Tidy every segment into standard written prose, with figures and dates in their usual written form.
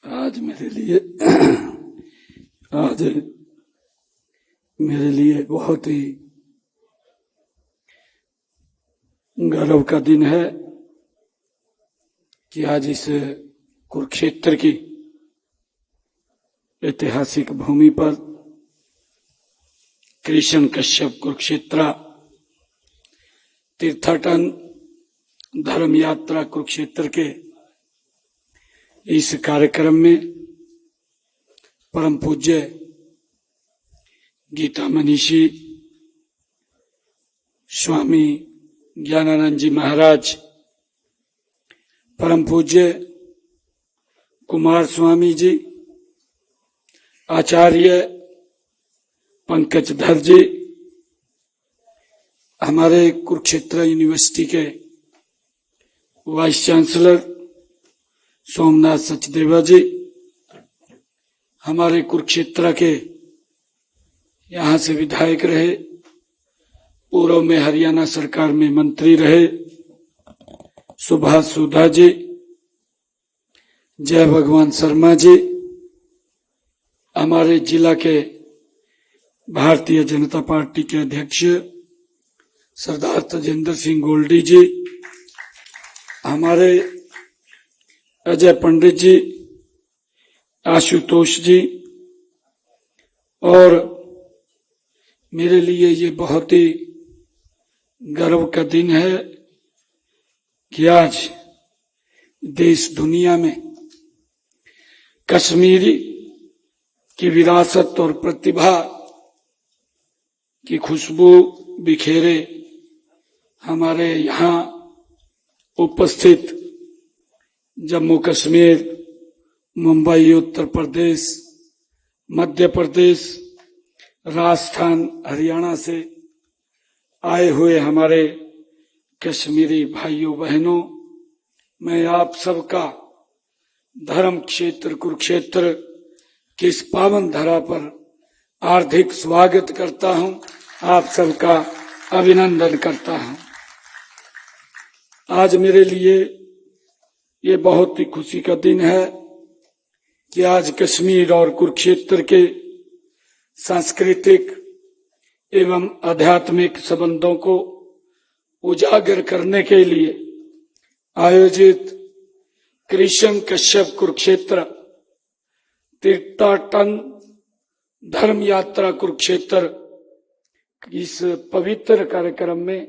आज मेरे लिए बहुत ही गर्व का दिन है कि आज इस कुरुक्षेत्र की ऐतिहासिक भूमि पर कृष्ण कश्यप कुरुक्षेत्र तीर्थाटन धर्म यात्रा कुरुक्षेत्र के इस कार्यक्रम में परम पूज्य गीता मनीषी स्वामी ज्ञानानंद जी महाराज, परम पूज्य कुमार स्वामी जी, आचार्य पंकजधर जी, हमारे कुरुक्षेत्र यूनिवर्सिटी के वाइस चांसलर सोमनाथ सचदेवा जी, हमारे कुरुक्षेत्र के यहाँ से विधायक रहे, पूर्व में हरियाणा सरकार में मंत्री रहे सुभाष सुधा जी, जय भगवान शर्मा जी, हमारे जिला के भारतीय जनता पार्टी के अध्यक्ष सरदार तजेंद्र सिंह गोल्डी जी, हमारे अजय पंडित जी, आशुतोष जी, और मेरे लिए ये बहुत ही गर्व का दिन है कि आज देश दुनिया में कश्मीरी की विरासत और प्रतिभा की खुशबू बिखेरे हमारे यहाँ उपस्थित जम्मू कश्मीर, मुंबई, उत्तर प्रदेश, मध्य प्रदेश, राजस्थान, हरियाणा से आए हुए हमारे कश्मीरी भाइयों बहनों, मैं आप सबका धर्म क्षेत्र कुरुक्षेत्र की इस पावन धरा पर हार्दिक स्वागत करता हूं, आप सबका अभिनंदन करता हूं। आज मेरे लिए ये बहुत ही खुशी का दिन है कि आज कश्मीर और कुरुक्षेत्र के सांस्कृतिक एवं आध्यात्मिक संबंधों को उजागर करने के लिए आयोजित कृष्ण कश्यप कुरुक्षेत्र तीर्थाटन धर्म यात्रा कुरुक्षेत्र इस पवित्र कार्यक्रम में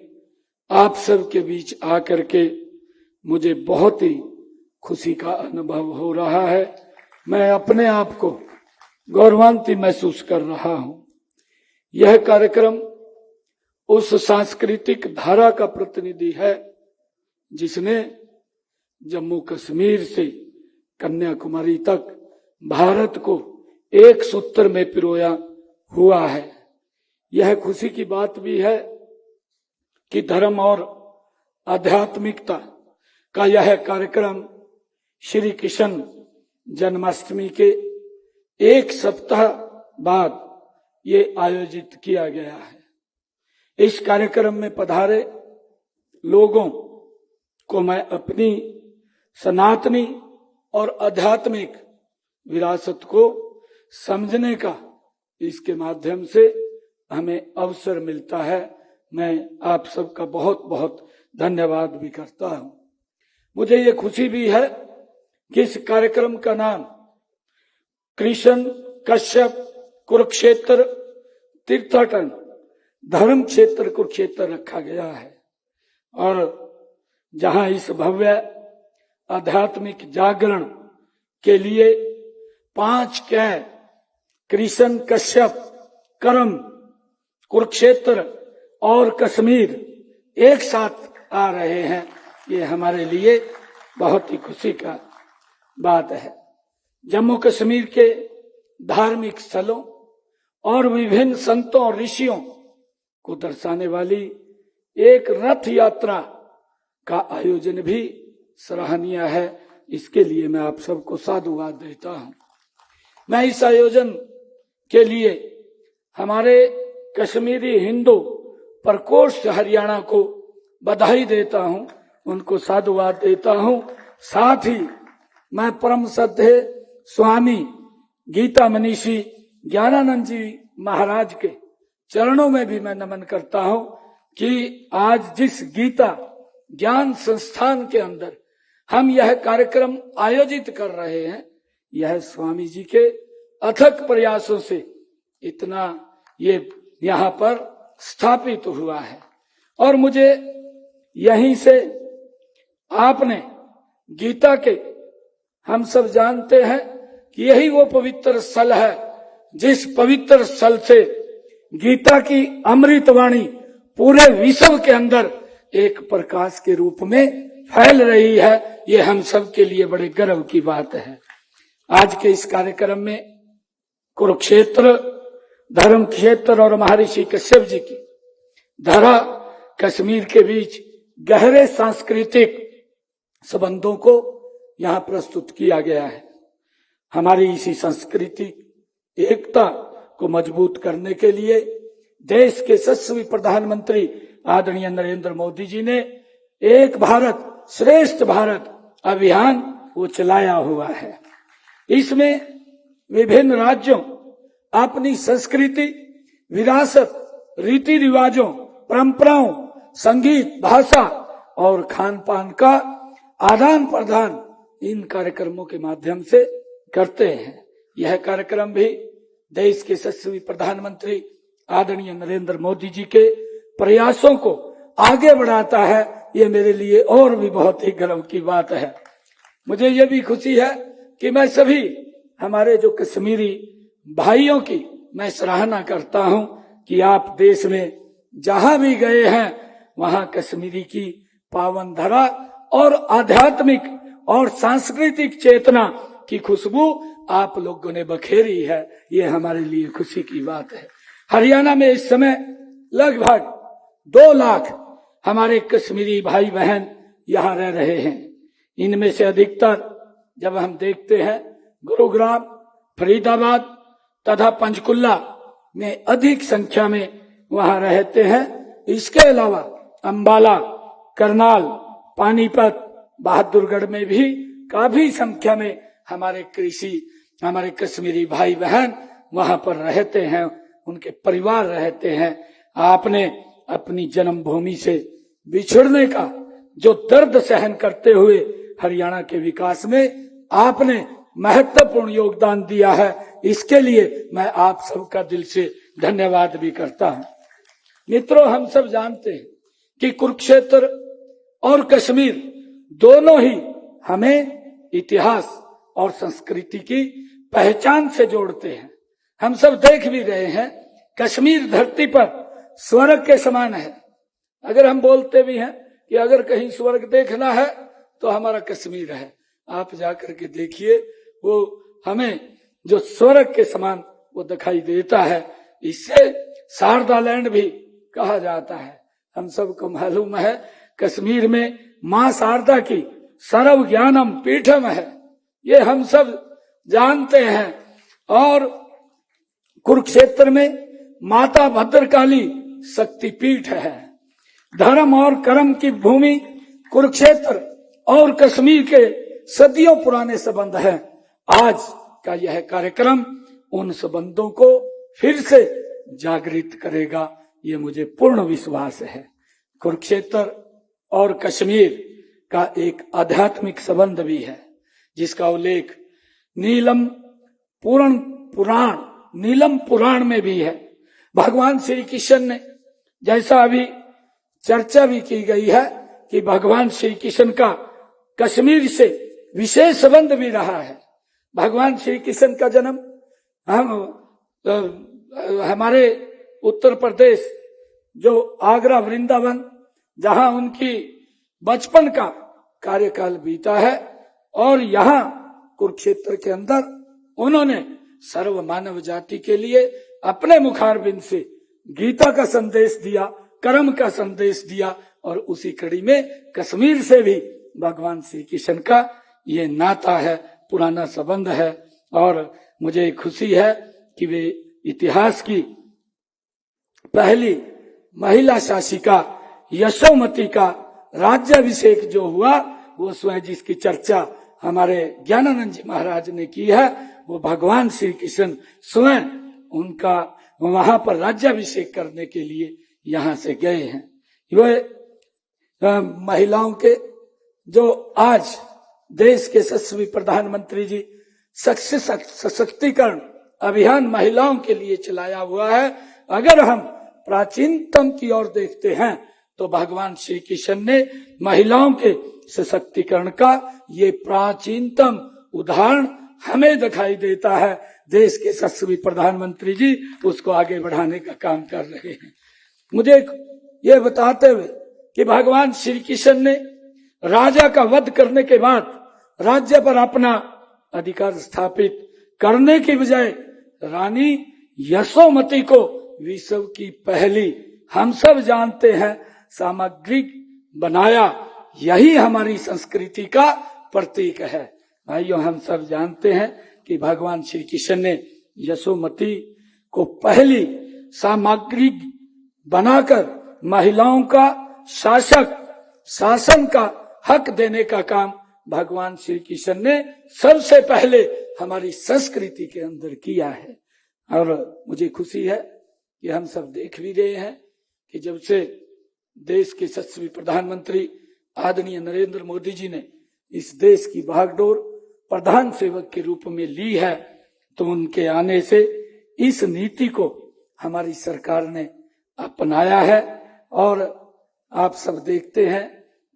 आप सब के बीच आकर के मुझे बहुत ही खुशी का अनुभव हो रहा है। मैं अपने आप को गौरवान्वित महसूस कर रहा हूं। यह कार्यक्रम उस सांस्कृतिक धारा का प्रतिनिधि है जिसने जम्मू कश्मीर से कन्याकुमारी तक भारत को एक सूत्र में पिरोया हुआ है। यह खुशी की बात भी है कि धर्म और आध्यात्मिकता का यह कार्यक्रम श्री कृष्ण जन्माष्टमी के एक सप्ताह बाद ये आयोजित किया गया है। इस कार्यक्रम में पधारे लोगों को मैं अपनी सनातनी और आध्यात्मिक विरासत को समझने का इसके माध्यम से हमें अवसर मिलता है। मैं आप सबका बहुत बहुत धन्यवाद भी करता हूं। मुझे ये खुशी भी है कि इस कार्यक्रम का नाम कृष्ण कश्यप कुरुक्षेत्र तीर्थाटन धर्म क्षेत्र कुरुक्षेत्र रखा गया है। और जहां इस भव्य आध्यात्मिक जागरण के लिए 5 कै कृष्ण कश्यप कर्म कुरुक्षेत्र और कश्मीर एक साथ आ रहे हैं, ये हमारे लिए बहुत ही खुशी का बात है। जम्मू कश्मीर के धार्मिक स्थलों और विभिन्न संतों और ऋषियों को दर्शाने वाली एक रथ यात्रा का आयोजन भी सराहनीय है। इसके लिए मैं आप सबको साधुवाद देता हूं। मैं इस आयोजन के लिए हमारे कश्मीरी हिंदू प्रकोष्ठ हरियाणा को बधाई देता हूं, उनको साधुवाद देता हूं। साथ ही मैं परम श्रद्धेय स्वामी गीता मनीषी ज्ञानानंद जी महाराज के चरणों में भी मैं नमन करता हूं कि आज जिस गीता ज्ञान संस्थान के अंदर हम यह कार्यक्रम आयोजित कर रहे हैं, यह स्वामी जी के अथक प्रयासों से इतना ये यहाँ पर स्थापित हुआ है। और मुझे यहीं से आपने गीता के, हम सब जानते हैं कि यही वो पवित्र स्थल है जिस पवित्र स्थल से गीता की अमृतवाणी पूरे विश्व के अंदर एक प्रकाश के रूप में फैल रही है। ये हम सब के लिए बड़े गर्व की बात है। आज के इस कार्यक्रम में कुरुक्षेत्र, धर्म क्षेत्र और महर्षि कश्यप जी की धरा कश्मीर के बीच गहरे सांस्कृतिक संबंधों को यहाँ प्रस्तुत किया गया है। हमारी इसी सांस्कृतिक एकता को मजबूत करने के लिए देश के यशस्वी प्रधानमंत्री आदरणीय नरेंद्र मोदी जी ने एक भारत श्रेष्ठ भारत अभियान वो चलाया हुआ है। इसमें विभिन्न राज्यों अपनी संस्कृति, विरासत, रीति रिवाजों, परंपराओं, संगीत, भाषा और खान पान का आदान प्रदान इन कार्यक्रमों के माध्यम से करते हैं। यह कार्यक्रम भी देश के यशस्वी प्रधानमंत्री आदरणीय नरेंद्र मोदी जी के प्रयासों को आगे बढ़ाता है। ये मेरे लिए और भी बहुत ही गर्व की बात है। मुझे ये भी खुशी है कि मैं सभी हमारे जो कश्मीरी भाइयों की मैं सराहना करता हूं कि आप देश में जहां भी गए हैं वहां कश्मीरी की पावन धरा और आध्यात्मिक और सांस्कृतिक चेतना की खुशबू आप लोगों ने बखेरी है। ये हमारे लिए खुशी की बात है। हरियाणा में इस समय लगभग 2 लाख हमारे कश्मीरी भाई बहन यहाँ रह रहे हैं। इनमें से अधिकतर जब हम देखते हैं गुरुग्राम, फरीदाबाद तथा पंचकुला में अधिक संख्या में वहां रहते हैं। इसके अलावा अंबाला, करनाल, पानीपत, बहादुरगढ़ में भी काफी संख्या में हमारे कश्मीरी भाई बहन वहां पर रहते हैं, उनके परिवार रहते हैं। आपने अपनी जन्मभूमि से बिछड़ने का जो दर्द सहन करते हुए हरियाणा के विकास में आपने महत्वपूर्ण योगदान दिया है, इसके लिए मैं आप सबका दिल से धन्यवाद भी करता हूं। मित्रों, हम सब जानते हैं कि कुरुक्षेत्र और कश्मीर दोनों ही हमें इतिहास और संस्कृति की पहचान से जोड़ते हैं। हम सब देख भी रहे हैं, कश्मीर धरती पर स्वर्ग के समान है। अगर हम बोलते भी हैं कि अगर कहीं स्वर्ग देखना है तो हमारा कश्मीर है। आप जाकर के देखिए, वो हमें जो स्वर्ग के समान वो दिखाई देता है। इससे शारदा लैंड भी कहा जाता है। हम सबको मालूम है कश्मीर में मां शारदा की सर्व ज्ञानम पीठम है, ये हम सब जानते हैं। और कुरुक्षेत्र में माता भद्रकाली शक्तिपीठ है। धर्म और कर्म की भूमि कुरुक्षेत्र और कश्मीर के सदियों पुराने संबंध है। आज का यह कार्यक्रम उन संबंधों को फिर से जागृत करेगा, ये मुझे पूर्ण विश्वास है। कुरुक्षेत्र और कश्मीर का एक आध्यात्मिक संबंध भी है, जिसका उल्लेख नीलम पुराण में भी है। भगवान श्री कृष्ण ने, जैसा अभी चर्चा भी की गई है कि भगवान श्री कृष्ण का कश्मीर से विशेष संबंध भी रहा है। भगवान श्री कृष्ण का जन्म हमारे उत्तर प्रदेश जो आगरा वृंदावन, जहां उनकी बचपन का कार्यकाल बीता है, और यहाँ कुरुक्षेत्र के अंदर उन्होंने सर्व मानव जाति के लिए अपने मुखारबिंद से गीता का संदेश दिया, कर्म का संदेश दिया। और उसी कड़ी में कश्मीर से भी भगवान श्री कृष्ण का ये नाता है, पुराना संबंध है। और मुझे खुशी है कि वे इतिहास की पहली महिला शासिका यशोमती का राज्याभिषेक जो हुआ, वो स्वयं जिसकी चर्चा हमारे ज्ञानानंद जी महाराज ने की है, वो भगवान श्री कृष्ण स्वयं उनका वहां पर राज्याभिषेक करने के लिए यहाँ से गए हैं। वे महिलाओं के जो आज देश के यशस्वी प्रधानमंत्री जी सशक्तिकरण अभियान महिलाओं के लिए चलाया हुआ है, अगर हम प्राचीनतम की ओर देखते हैं तो भगवान श्री कृष्ण ने महिलाओं के सशक्तिकरण का ये प्राचीनतम उदाहरण हमें दिखाई देता है। देश के यशस्वी प्रधानमंत्री जी उसको आगे बढ़ाने का काम कर रहे हैं। मुझे ये बताते हुए कि भगवान श्री कृष्ण ने राजा का वध करने के बाद राज्य पर अपना अधिकार स्थापित करने की बजाय रानी यशोमती को विश्व की पहली, हम सब जानते हैं, सामग्रिक बनाया। यही हमारी संस्कृति का प्रतीक है। भाइयों, हम सब जानते हैं कि भगवान श्री कृष्ण ने यशोमती को पहली सामग्रिक बनाकर महिलाओं का शासन का हक देने का काम भगवान श्री कृष्ण ने सबसे पहले हमारी संस्कृति के अंदर किया है। और मुझे खुशी है कि हम सब देख भी रहे हैं कि जब से देश के यशस्वी प्रधानमंत्री आदरणीय नरेंद्र मोदी जी ने इस देश की भागडोर प्रधान सेवक के रूप में ली है, तो उनके आने से इस नीति को हमारी सरकार ने अपनाया है। और आप सब देखते हैं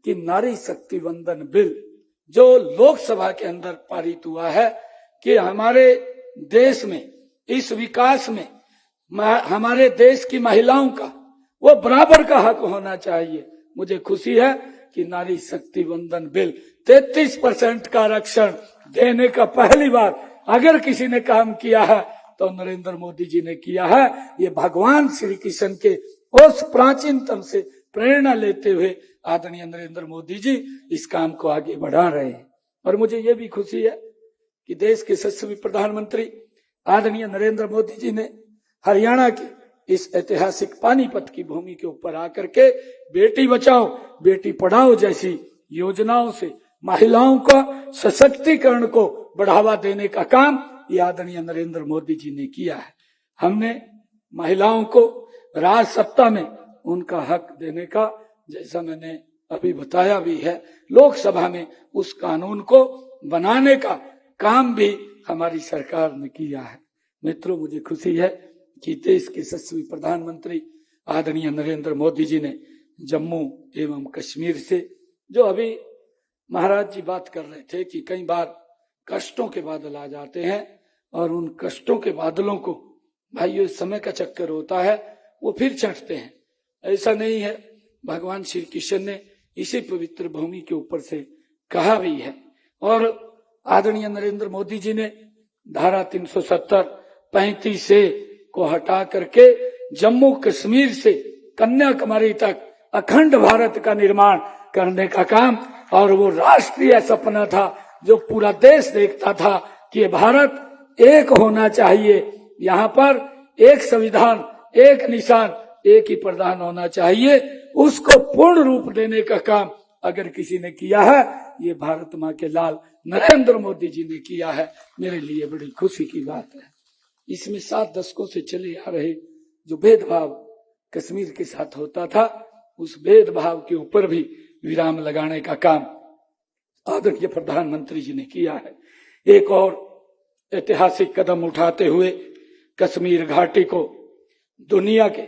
कि नारी शक्ति वंदन बिल जो लोकसभा के अंदर पारित हुआ है कि हमारे देश में इस विकास में हमारे देश की महिलाओं का वो बराबर का हक होना चाहिए। मुझे खुशी है कि नारी शक्ति वंदन बिल 33% का आरक्षण देने का पहली बार अगर किसी ने काम किया है तो नरेंद्र मोदी जी ने किया है। ये भगवान श्री कृष्ण के उस प्राचीनतम से प्रेरणा लेते हुए आदरणीय नरेंद्र मोदी जी इस काम को आगे बढ़ा रहे हैं। और मुझे ये भी खुशी है कि देश के यशस्वी प्रधानमंत्री आदरणीय नरेंद्र मोदी जी ने हरियाणा के इस ऐतिहासिक पानीपत की भूमि के ऊपर आकर के बेटी बचाओ बेटी पढ़ाओ जैसी योजनाओं से महिलाओं का सशक्तिकरण को बढ़ावा देने का काम ये आदरणीय नरेंद्र मोदी जी ने किया है। हमने महिलाओं को राज सत्ता में उनका हक देने का, जैसा मैंने अभी बताया भी है, लोकसभा में उस कानून को बनाने का काम भी हमारी सरकार ने किया है। मित्रों, मुझे खुशी है कि देश के यशस्वी प्रधानमंत्री आदरणीय नरेंद्र मोदी जी ने जम्मू एवं कश्मीर से, जो अभी महाराज जी बात कर रहे थे कि कई बार कष्टों के बादल आ जाते हैं और उन कष्टों के बादलों को भाइयों समय का चक्कर होता है, वो फिर चढ़ते हैं। ऐसा नहीं है, भगवान श्री कृष्ण ने इसी पवित्र भूमि के ऊपर से कहा भी है। और आदरणीय नरेंद्र मोदी जी ने धारा 370 35 से को हटा करके जम्मू कश्मीर से कन्याकुमारी तक अखंड भारत का निर्माण करने का काम, और वो राष्ट्रीय सपना था जो पूरा देश देखता था कि भारत एक होना चाहिए, यहाँ पर एक संविधान, एक निशान, एक ही प्रधान होना चाहिए, उसको पूर्ण रूप देने का काम अगर किसी ने किया है ये भारत माँ के लाल नरेंद्र मोदी जी ने किया है। मेरे लिए बड़ी खुशी की बात है। इसमें 7 दशकों से चले आ रहे जो भेदभाव कश्मीर के साथ होता था, उस भेदभाव के ऊपर भी विराम लगाने का काम आदरणीय प्रधानमंत्री जी ने किया है। एक और ऐतिहासिक कदम उठाते हुए कश्मीर घाटी को दुनिया के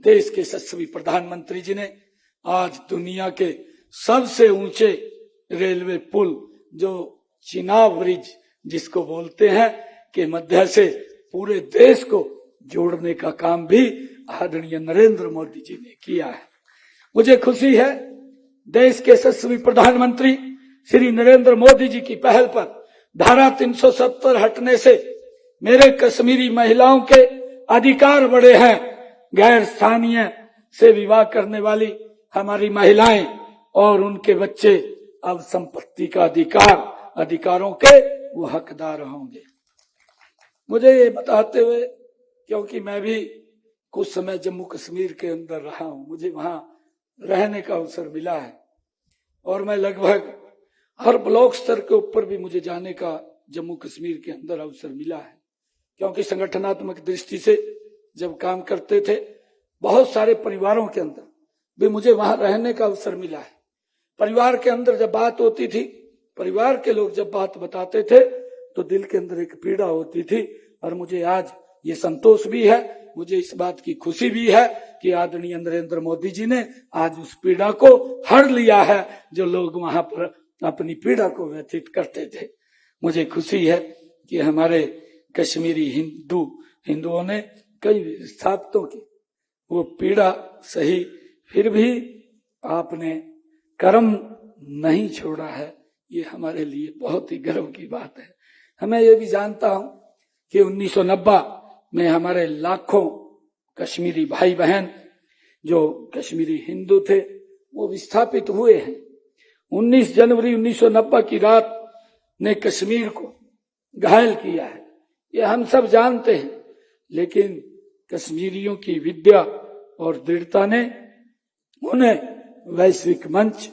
देश के यशस्वी प्रधानमंत्री जी ने आज दुनिया के सबसे ऊंचे रेलवे पुल जो चिनाब ब्रिज जिसको बोलते हैं के मध्य से पूरे देश को जोड़ने का काम भी आदरणीय नरेंद्र मोदी जी ने किया है। मुझे खुशी है देश के यशस्वी प्रधानमंत्री श्री नरेंद्र मोदी जी की पहल पर धारा 370 हटने से मेरे कश्मीरी महिलाओं के अधिकार बढ़े हैं। गैर स्थानीय से विवाह करने वाली हमारी महिलाएं और उनके बच्चे अब संपत्ति का अधिकारों के वो हकदार होंगे। मुझे ये बताते हुए, क्योंकि मैं भी कुछ समय जम्मू कश्मीर के अंदर रहा हूं, मुझे वहां रहने का अवसर मिला है और मैं लगभग हर ब्लॉक स्तर के ऊपर भी मुझे जाने का जम्मू कश्मीर के अंदर अवसर मिला है, क्योंकि संगठनात्मक दृष्टि से जब काम करते थे बहुत सारे परिवारों के अंदर भी मुझे वहां रहने का अवसर मिला है। परिवार के अंदर जब बात होती थी, परिवार के लोग जब बात बताते थे तो दिल के अंदर एक पीड़ा होती थी। और मुझे आज ये संतोष भी है, मुझे इस बात की खुशी भी है कि आदरणीय नरेंद्र मोदी जी ने आज उस पीड़ा को हर लिया है जो लोग वहां पर अपनी पीड़ा को व्यतीत करते थे। मुझे खुशी है कि हमारे कश्मीरी हिंदुओं ने कई विस्थापितों की वो पीड़ा सही, फिर भी आपने कर्म नहीं छोड़ा है। ये हमारे लिए बहुत ही गर्व की बात है। हमें ये भी जानता हूं कि 1990 में हमारे लाखों कश्मीरी भाई बहन जो कश्मीरी हिंदू थे वो विस्थापित हुए हैं। 19 जनवरी 1990 की रात ने कश्मीर को घायल किया है, ये हम सब जानते हैं। लेकिन कश्मीरियों की विद्या और दृढ़ता ने उन्हें वैश्विक मंच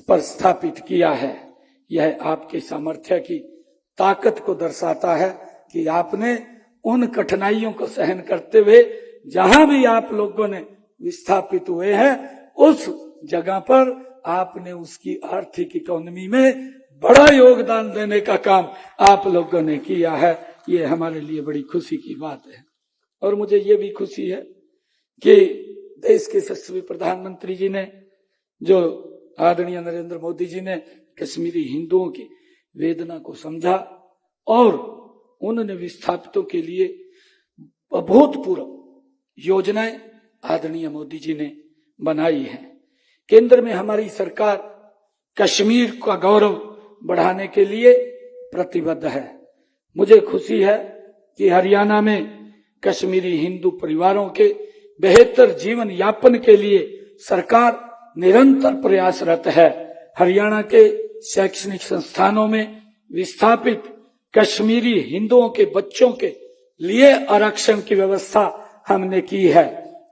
पर स्थापित किया है। यह आपके सामर्थ्य की ताकत को दर्शाता है कि आपने उन कठिनाइयों को सहन करते हुए जहां भी आप लोगों ने विस्थापित हुए हैं उस जगह पर आपने उसकी आर्थिक इकोनॉमी में बड़ा योगदान देने का काम आप लोगों ने किया है। ये हमारे लिए बड़ी खुशी की बात है। और मुझे ये भी खुशी है कि देश के यशस्वी प्रधानमंत्री जी ने, जो आदरणीय नरेंद्र मोदी जी ने कश्मीरी हिंदुओं की वेदना को समझा और उन्होंने विस्थापितों के लिए अभूतपूर्व योजनाएं आदरणीय मोदी जी ने बनाई हैं। केंद्र में हमारी सरकार कश्मीर का गौरव बढ़ाने के लिए प्रतिबद्ध है। मुझे खुशी है कि हरियाणा में कश्मीरी हिंदू परिवारों के बेहतर जीवन यापन के लिए सरकार निरंतर प्रयासरत है। हरियाणा के शैक्षणिक संस्थानों में विस्थापित कश्मीरी हिंदुओं के बच्चों के लिए आरक्षण की व्यवस्था हमने की है।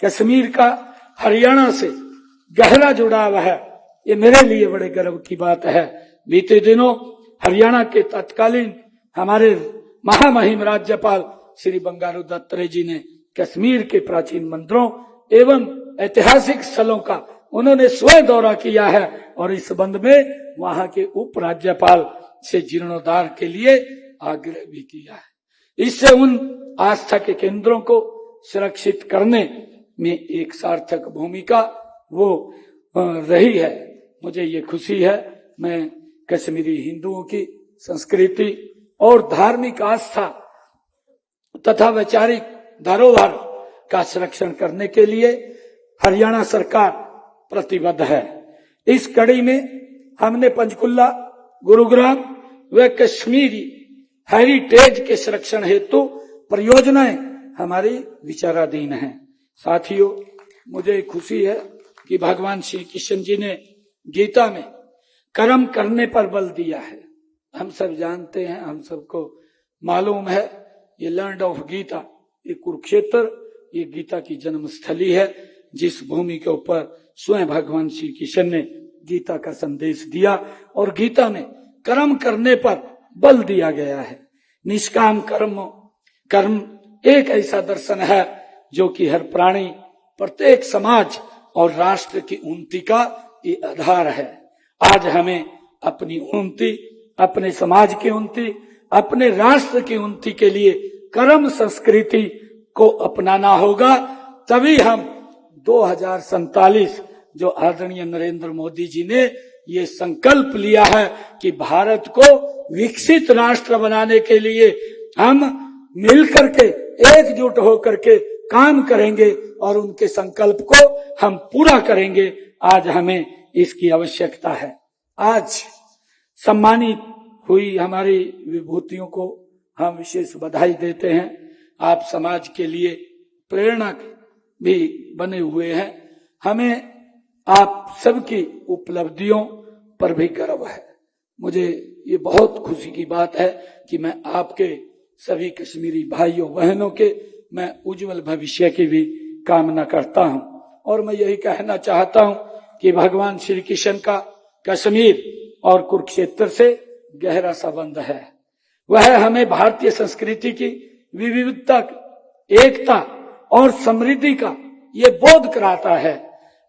कश्मीर का हरियाणा से गहरा जुड़ाव है, ये मेरे लिए बड़े गर्व की बात है। बीते दिनों हरियाणा के तत्कालीन हमारे महामहिम राज्यपाल श्री बंडारू दत्तात्रेय जी ने कश्मीर के प्राचीन मंदिरों एवं ऐतिहासिक स्थलों का उन्होंने स्वयं दौरा किया है और इस संबंध में वहां के उप राज्यपाल से जीर्णोद्धार के लिए आग्रह भी किया है। इससे उन आस्था के केंद्रों को सुरक्षित करने में एक सार्थक भूमिका वो रही है। मुझे ये खुशी है, मैं कश्मीरी हिंदुओं की संस्कृति और धार्मिक आस्था तथा वैचारिक धरोहर का संरक्षण करने के लिए हरियाणा सरकार प्रतिबद्ध है। इस कड़ी में हमने पंचकुला, गुरुग्राम व कश्मीरी हेरिटेज के संरक्षण हेतु परियोजनाएं हमारी विचाराधीन हैं। साथियों, मुझे खुशी है कि भगवान श्री कृष्ण जी ने गीता में कर्म करने पर बल दिया है। हम सब जानते हैं, हम सबको मालूम है, ये लैंड ऑफ गीता, ये कुरुक्षेत्र, ये गीता की जन्मस्थली है, जिस भूमि के ऊपर स्वयं भगवान श्री कृष्ण ने गीता का संदेश दिया और गीता में कर्म करने पर बल दिया गया है। निष्काम कर्म एक ऐसा दर्शन है जो कि हर प्राणी, प्रत्येक समाज और राष्ट्र की उन्नति का ये आधार है। आज हमें अपनी उन्नति, अपने समाज की उन्नति, अपने राष्ट्र की उन्नति के लिए कर्म संस्कृति को अपनाना होगा। तभी हम 2047 जो आदरणीय नरेंद्र मोदी जी ने ये संकल्प लिया है कि भारत को विकसित राष्ट्र बनाने के लिए हम मिलकर के एकजुट होकर के काम करेंगे और उनके संकल्प को हम पूरा करेंगे। आज हमें इसकी आवश्यकता है। आज सम्मानित हुई हमारी विभूतियों को हम विशेष बधाई देते हैं। आप समाज के लिए प्रेरणा भी बने हुए हैं। हमें आप सबकी उपलब्धियों पर भी गर्व है। मुझे ये बहुत खुशी की बात है कि मैं आपके सभी कश्मीरी भाइयों बहनों के मैं उज्जवल भविष्य की भी कामना करता हूं। और मैं यही कहना चाहता हूं कि भगवान श्री कृष्ण का कश्मीर और कुरुक्षेत्र से गहरा संबंध है। वह हमें भारतीय संस्कृति की विविधता, एकता और समृद्धि का ये बोध कराता है।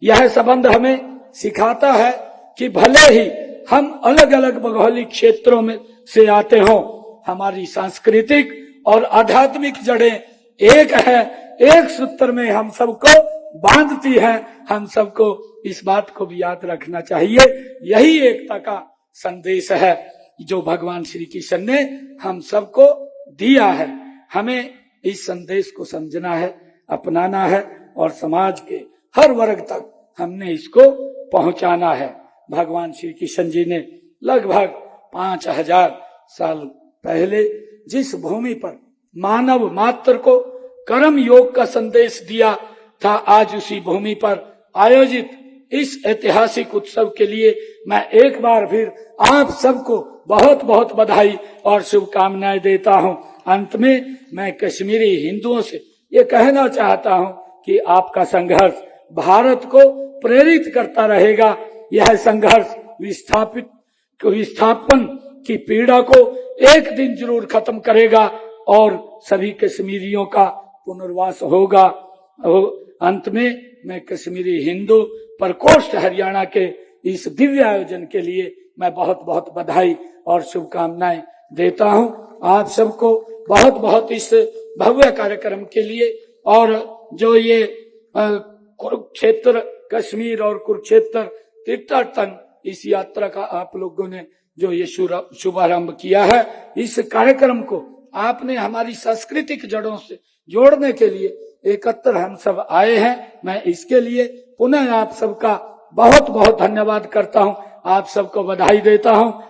यह संबंध हमें सिखाता है कि भले ही हम अलग अलग भौगोलिक क्षेत्रों में से आते हों, हमारी सांस्कृतिक और आध्यात्मिक जड़ें एक है, एक सूत्र में हम सबको बांधती है। हम सबको इस बात को भी याद रखना चाहिए। यही एकता का संदेश है जो भगवान श्री कृष्ण ने हम सबको दिया है। हमें इस संदेश को समझना है, अपनाना है और समाज के हर वर्ग तक हमने इसको पहुंचाना है। भगवान श्री कृष्ण जी ने लगभग 5000 साल पहले जिस भूमि पर मानव मात्र को कर्म योग का संदेश दिया था, आज उसी भूमि पर आयोजित इस ऐतिहासिक उत्सव के लिए मैं एक बार फिर आप सबको बहुत बहुत बधाई और शुभकामनाएं देता हूं। अंत में मैं कश्मीरी हिंदुओं से ये कहना चाहता हूं कि आपका संघर्ष भारत को प्रेरित करता रहेगा। यह संघर्ष विस्थापन की पीड़ा को एक दिन जरूर खत्म करेगा और सभी कश्मीरियों का पुनर्वास होगा। अंत में मैं कश्मीरी हिंदू प्रकोष्ठ हरियाणा के इस दिव्य आयोजन के लिए मैं बहुत बहुत बधाई और शुभकामनाएं देता हूं। आप सबको बहुत बहुत इस भव्य कार्यक्रम के लिए, और जो ये कुरुक्षेत्र कश्मीर और कुरुक्षेत्र तीर्थाटन इस यात्रा का आप लोगों ने जो ये शुभारंभ किया है, इस कार्यक्रम को आपने हमारी सांस्कृतिक जड़ों से जोड़ने के लिए एकत्र हम सब आए हैं। मैं इसके लिए पुनः आप सबका बहुत बहुत धन्यवाद करता हूं, आप सबको बधाई देता हूं।